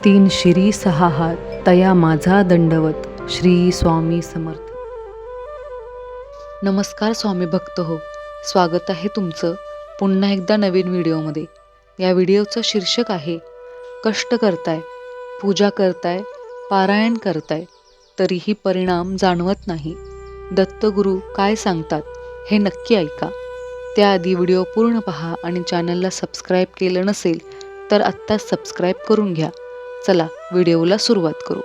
तीन शिरी सहा हात तया माझा दंडवत. श्री स्वामी समर्थ. नमस्कार स्वामी भक्त हो, स्वागत आहे तुमचं पुन्हा एकदा नवीन व्हिडिओमध्ये. या व्हिडिओचं शीर्षक आहे कष्ट करताय, पूजा करताय, पारायण करताय, तरीही परिणाम जाणवत नाही. दत्तगुरू काय सांगतात हे नक्की ऐका. त्याआधी व्हिडिओ पूर्ण पहा आणि चॅनलला सबस्क्राईब केलं नसेल तर आत्ताच सबस्क्राईब करून घ्या. चला व्हिडिओला सुरुवात करू.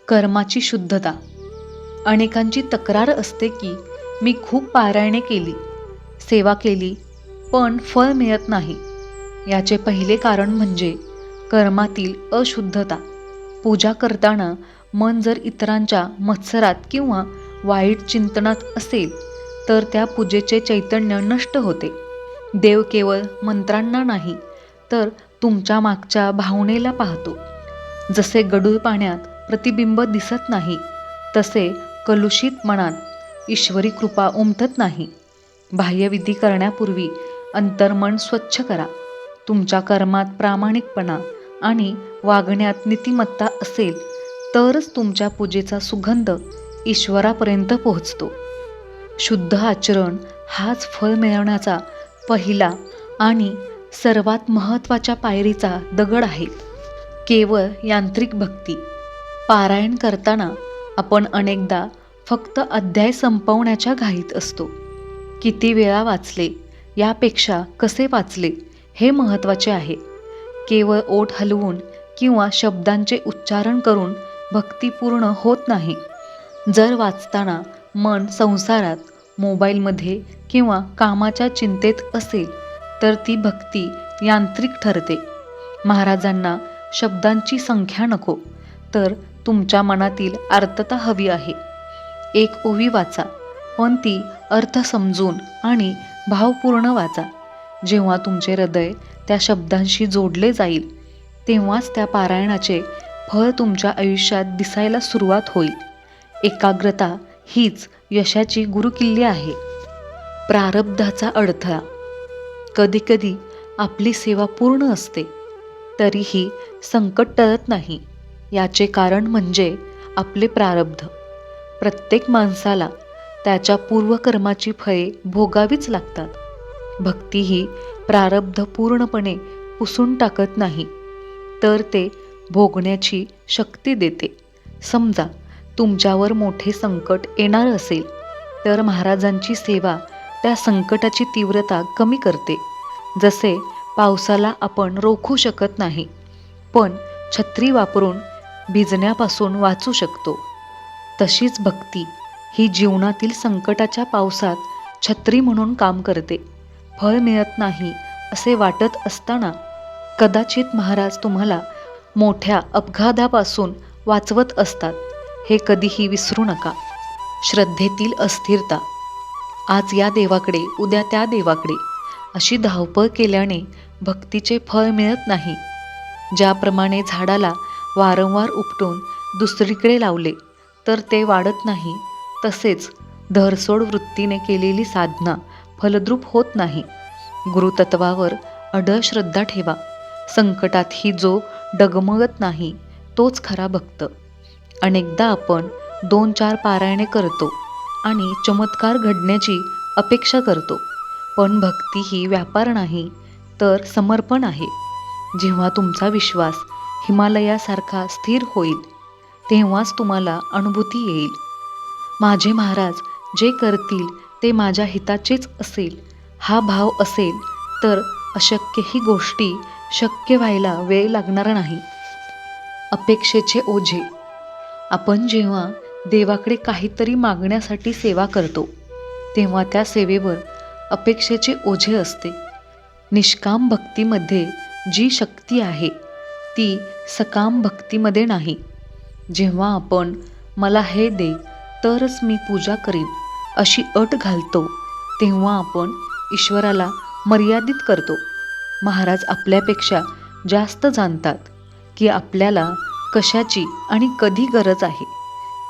कर्माची शुद्धता. अनेकांची तक्रार असते की मी खूप पारायणे केली, सेवा केली, पण फळ मिळत नाही. याचे पहिले कारण म्हणजे कर्मातील अशुद्धता. पूजा करताना मन जर इतरांच्या मत्सरात किंवा वाईट चिंतनात असेल तर त्या पूजेचे चैतन्य नष्ट होते. देव केवळ मंत्रांना नाही तर तुमच्या मागच्या भावनेला पाहतो. जसे गढूळ पाण्यात प्रतिबिंब दिसत नाही तसे कलुषित मनात ईश्वरी कृपा उमटत नाही. बाह्यविधी करण्यापूर्वी अंतर्मन स्वच्छ करा. तुमच्या कर्मात प्रामाणिकपणा आणि वागण्यात नीतिमत्ता असेल तरच तुमच्या पूजेचा सुगंध ईश्वरापर्यंत पोहोचतो. शुद्ध आचरण हाच फळ मिळवण्याचा पहिला आणि सर्वात महत्त्वाच्या पायरीचा दगड आहे. केवळ यांत्रिक भक्ती. पारायण करताना आपण अनेकदा फक्त अध्याय संपवण्याच्या घाईत असतो. किती वेळा वाचले यापेक्षा कसे वाचले हे महत्त्वाचे आहे. केवळ ओठ हलवून किंवा शब्दांचे उच्चारण करून भक्ती पूर्ण होत नाही. जर वाचताना मन संसारात, मोबाईलमध्ये किंवा कामाच्या चिंतेत असेल तर ती भक्ती यांत्रिक ठरते. महाराजांना शब्दांची संख्या नको तर तुमच्या मनातील आर्तता हवी आहे. एक ओवी वाचा, पण ती अर्थ समजून आणि भावपूर्ण वाचा. जेव्हा तुमचे हृदय त्या शब्दांशी जोडले जाईल तेव्हाच त्या पारायणाचे फळ तुमच्या आयुष्यात दिसायला सुरुवात होईल. एकाग्रता हीच यशाची गुरुकिल्ली आहे. प्रारब्धाचा अडथळा. कधीकधी आपली सेवा पूर्ण असते तरीही संकट टळत नाही. याचे कारण म्हणजे आपले प्रारब्ध. प्रत्येक माणसाला त्याच्या पूर्वकर्माची फळे भोगावीच लागतात. भक्ती ही प्रारब्ध पूर्णपणे पुसून टाकत नाही तर ते भोगण्याची शक्ती देते. समजा तुमच्यावर मोठे संकट येणार असेल तर महाराजांची सेवा त्या संकटाची तीव्रता कमी करते. जसे पावसाला आपण रोखू शकत नाही पण छत्री वापरून भिजण्यापासून वाचू शकतो, तशीच भक्ती ही जीवनातील संकटाच्या पावसात छत्री म्हणून काम करते. फळ मिळत नाही असे वाटत असताना कदाचित महाराज तुम्हाला मोठ्या अपघातापासून वाचवत असतात हे कधीही विसरू नका. श्रद्धेतील अस्थिरता. आज या देवाकडे उद्या त्या देवाकडे अशी धावपळ केल्याने भक्तीचे फळ मिळत नाही. ज्याप्रमाणे झाडाला वारंवार उपटून दुसरीकडे लावले तर ते वाढत नाही तसेच धरसोड वृत्तीने केलेली साधना फलद्रूप होत नाही. गुरुतत्वावर अढळ श्रद्धा ठेवा. संकटातही जो डगमगत नाही तोच खरा भक्त. अनेकदा आपण 2-4 पारायणे करतो आणि चमत्कार घडण्याची अपेक्षा करतो, पण भक्ती ही व्यापार नाही तर समर्पण आहे. जेव्हा तुमचा विश्वास हिमालयासारखा स्थिर होईल तेव्हाच तुम्हाला अनुभूती येईल. माझे महाराज जे करतील ते माझ्या हिताचेच असेल हा भाव असेल तर अशक्यही गोष्टी शक्य व्हायला वेळ लागणार नाही. अपेक्षेचे ओझे. आपण जेव्हा देवाकडे काहीतरी मागण्यासाठी सेवा करतो तेव्हा त्या सेवेवर अपेक्षेचे ओझे असते. निष्काम भक्तीमध्ये जी शक्ती आहे ती सकाम भक्तीमध्ये नाही. जेव्हा आपण मला हे दे तरच मी पूजा करीन अशी अट घालतो तेव्हा आपण ईश्वराला मर्यादित करतो. महाराज आपल्यापेक्षा जास्त जाणतात की आपल्याला कशाची आणि कधी गरज आहे.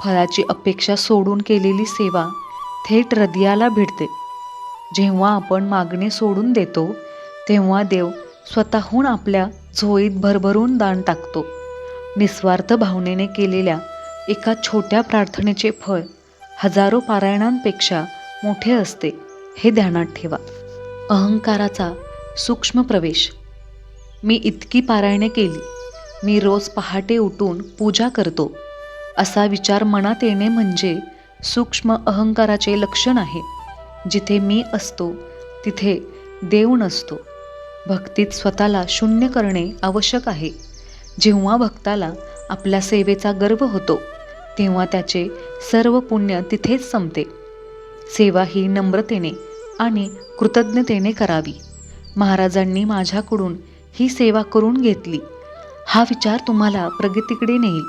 फळाची अपेक्षा सोडून केलेली सेवा थेट हृदयाला भिडते. जेव्हा आपण मागणे सोडून देतो तेव्हा देव स्वतःहून आपल्या झोळीत भरभरून दान टाकतो. निस्वार्थ भावनेने केलेल्या एका छोट्या प्रार्थनेचे फळ हजारो पारायणांपेक्षा मोठे असते, हे ध्यानात ठेवा. अहंकाराचा सूक्ष्म प्रवेश. मी इतकी पारायणे केली, मी रोज पहाटे उठून पूजा करतो, असा विचार मनात येणे म्हणजे सूक्ष्म अहंकाराचे लक्षण आहे. जिथे मी असतो तिथे देव नसतो. भक्तीत स्वतःला शून्य करणे आवश्यक आहे. जेव्हा भक्ताला आपल्या सेवेचा गर्व होतो तेव्हा त्याचे सर्व पुण्य तिथेच संपते. सेवा ही नम्रतेने आणि कृतज्ञतेने करावी. महाराजांनी माझ्याकडून ही सेवा करून घेतली, हा विचार तुम्हाला प्रगतीकडे नेईल.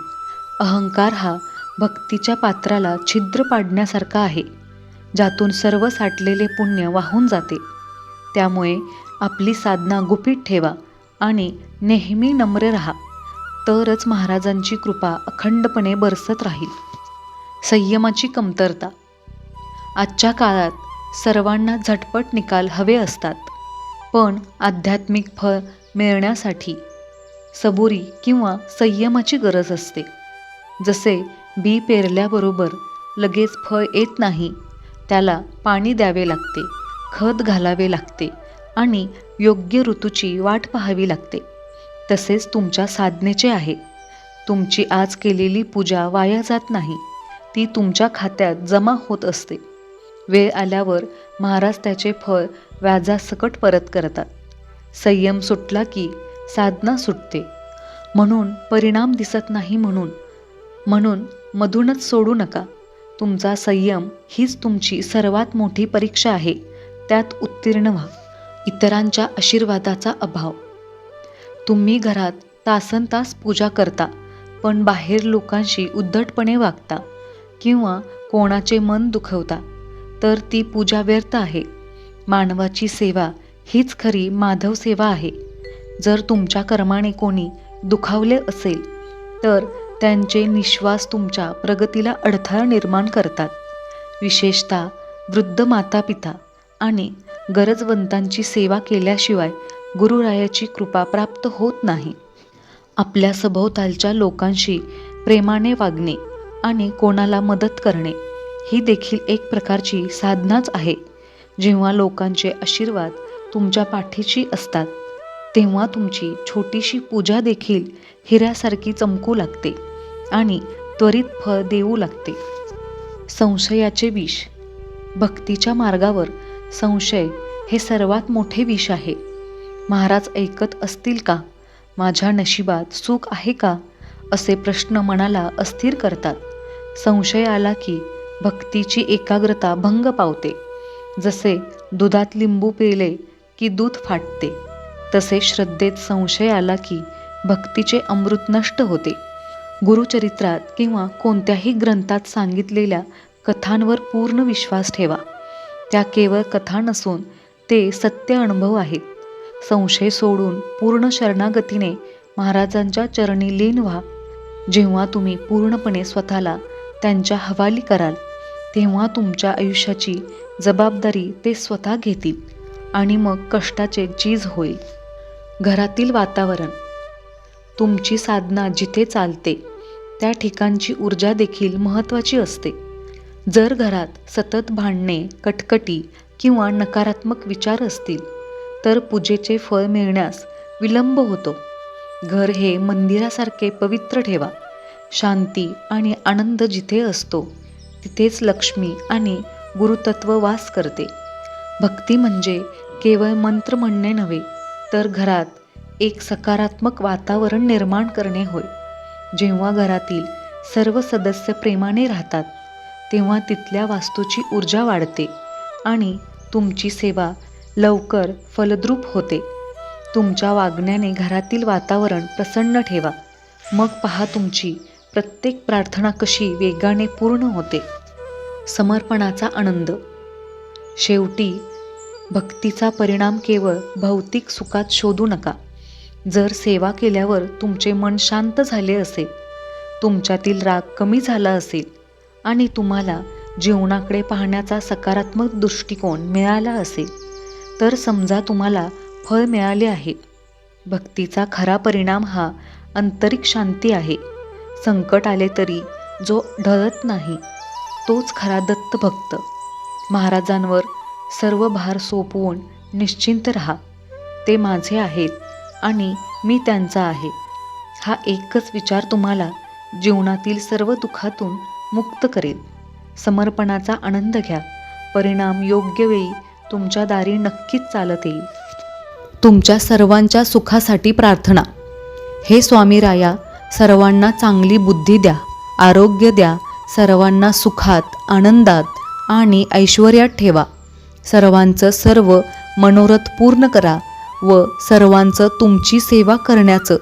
अहंकार हा भक्तीच्या पात्राला छिद्र पाडण्यासारखा आहे, ज्यातून सर्व साठलेले पुण्य वाहून जाते. त्यामुळे आपली साधना गुपित ठेवा आणि नेहमी नम्र राहा, तरच महाराजांची कृपा अखंडपणे बरसत राहील. संयमाची कमतरता. आजच्या काळात सर्वांना झटपट निकाल हवे असतात, पण आध्यात्मिक फळ मिळण्यासाठी सबुरी किंवा संयमाची गरज असते. जसे बी पेरल्याबरोबर लगेच फळ येत नाही, त्याला पाणी द्यावे लागते, खत घालावे लागते आणि योग्य ऋतूची वाट पाहावी लागते. तसेच तुमच्या साधनेचे आहे. तुमची आज केलेली पूजा वाया जात नाही, ती तुमच्या खात्यात जमा होत असते. वेळ आल्यावर महाराज त्याचे फळ व्याजासकट परत करतात. संयम सुटला की साधना सुटते. म्हणून परिणाम दिसत नाही म्हणून मधूनच सोडू नका. तुमचा संयम हीच तुमची सर्वात मोठी परीक्षा आहे, त्यात उत्तीर्ण व्हा. इतरांच्या आशीर्वादाचा अभाव. तुम्ही घरात तासनतास पूजा करता, पण बाहेर लोकांशी उद्धटपणे वागता किंवा कोणाचे मन दुखवता, तर ती पूजा व्यर्थ आहे. मानवाची सेवा हीच खरी माधव सेवा आहे. जर तुमच्या कर्माने कोणी दुखावले असेल तर त्यांचे निश्वास तुमच्या प्रगतीला अडथळा निर्माण करतात. विशेषतः वृद्ध मातापिता आणि गरजवंतांची सेवा केल्याशिवाय गुरुरायाची कृपा प्राप्त होत नाही. आपल्या सभोवतालच्या लोकांशी प्रेमाने वागणे आणि कोणाला मदत करणे ही देखील एक प्रकारची साधनाच आहे. जेव्हा लोकांचे आशीर्वाद तुमच्या पाठीशी असतात तेव्हा तुमची छोटीशी पूजा देखील हिऱ्यासारखी चमकू लागते आणि त्वरित फळ देऊ लागते. संशयाचे विष. भक्तीच्या मार्गावर संशय हे सर्वात मोठे विष आहे. महाराज ऐकत असतील का? माझ्या नशिबात सुख आहे का? असे प्रश्न मनाला अस्थिर करतात. संशय आला की भक्तीची एकाग्रता भंग पावते. जसे दुधात लिंबू पिळले की दूध फाटते, तसे श्रद्धेत संशय आला की भक्तीचे अमृत नष्ट होते. गुरुचरित्रात किंवा कोणत्याही ग्रंथात सांगितलेल्या कथांवर पूर्ण विश्वास ठेवा. त्या केवळ कथा नसून ते सत्य अनुभव आहेत. संशय सोडून पूर्ण शरणागतीने महाराजांच्या चरणी लीन व्हा. जेव्हा तुम्ही पूर्णपणे स्वतःला त्यांच्या हवाली कराल तेव्हा तुमच्या आयुष्याची जबाबदारी ते स्वतः घेतील आणि मग कष्टाचे चीज होईल. घरातील वातावरण. तुमची साधना जिथे चालते त्या ठिकाणची ऊर्जा देखील महत्त्वाची असते. जर घरात सतत भांडणे, कटकटी किंवा नकारात्मक विचार असतील तर पूजेचे फळ मिळण्यास विलंब होतो. घर हे मंदिरासारखे पवित्र ठेवा. शांती आणि आनंद जिथे असतो तिथेच लक्ष्मी आणि गुरुतत्व वास करते. भक्ती म्हणजे केवळ मंत्र म्हणणे नव्हे, तर घरात एक सकारात्मक वातावरण निर्माण करणे होय. जेव्हा घरातील सर्व सदस्य प्रेमाने राहतात तेव्हा तिथल्या वास्तूची ऊर्जा वाढते आणि तुमची सेवा लवकर फलद्रूप होते. तुमच्या वागण्याने घरातील वातावरण प्रसन्न ठेवा. मग पहा तुमची प्रत्येक प्रार्थना कशी वेगाने पूर्ण होते. समर्पणाचा आनंद. शेवटी भक्तीचा परिणाम केवळ भौतिक सुखात शोधू नका. जर सेवा केल्यावर तुमचे मन शांत झाले असेल, तुमच्यातील राग कमी झाला असेल आणि तुम्हाला जीवनाकडे पाहण्याचा सकारात्मक दृष्टिकोन मिळाला असेल, तर समजा तुम्हाला फळ मिळाले आहे. भक्तीचा खरा परिणाम हा आंतरिक शांती आहे. संकट आले तरी जो ढळत नाही तोच खरा दत्त भक्त. महाराजांवर सर्व भार सोपवून निश्चिंत राहा. ते माझे आहेत आणि मी त्यांचा आहे. हा एकच विचार तुम्हाला जीवनातील सर्व दुःखातून मुक्त करेल. समर्पणाचा आनंद घ्या. परिणाम योग्य वेळी तुमच्या दारी नक्कीच चालत येईल. तुमच्या सर्वांच्या सुखासाठी प्रार्थना. हे स्वामी राया, सर्वांना चांगली बुद्धी द्या, आरोग्य द्या. सर्वांना सुखात, आनंदात आणि ऐश्वर्यात ठेवा. सर्वांचं सर्व मनोरथ पूर्ण करा व सर्वांचं तुमची सेवा करण्याचं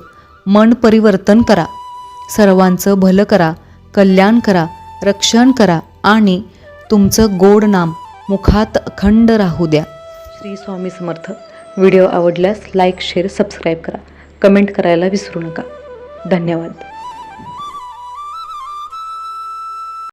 मन परिवर्तन करा. सर्वांचं भलं करा, कल्याण करा, रक्षण करा आणि तुमचं गोड नाम मुखात अखंड राहू द्या. श्री स्वामी समर्थ. व्हिडिओ आवडल्यास लाईक, शेअर, सबस्क्राईब करा. कमेंट करायला विसरू नका. धन्यवाद.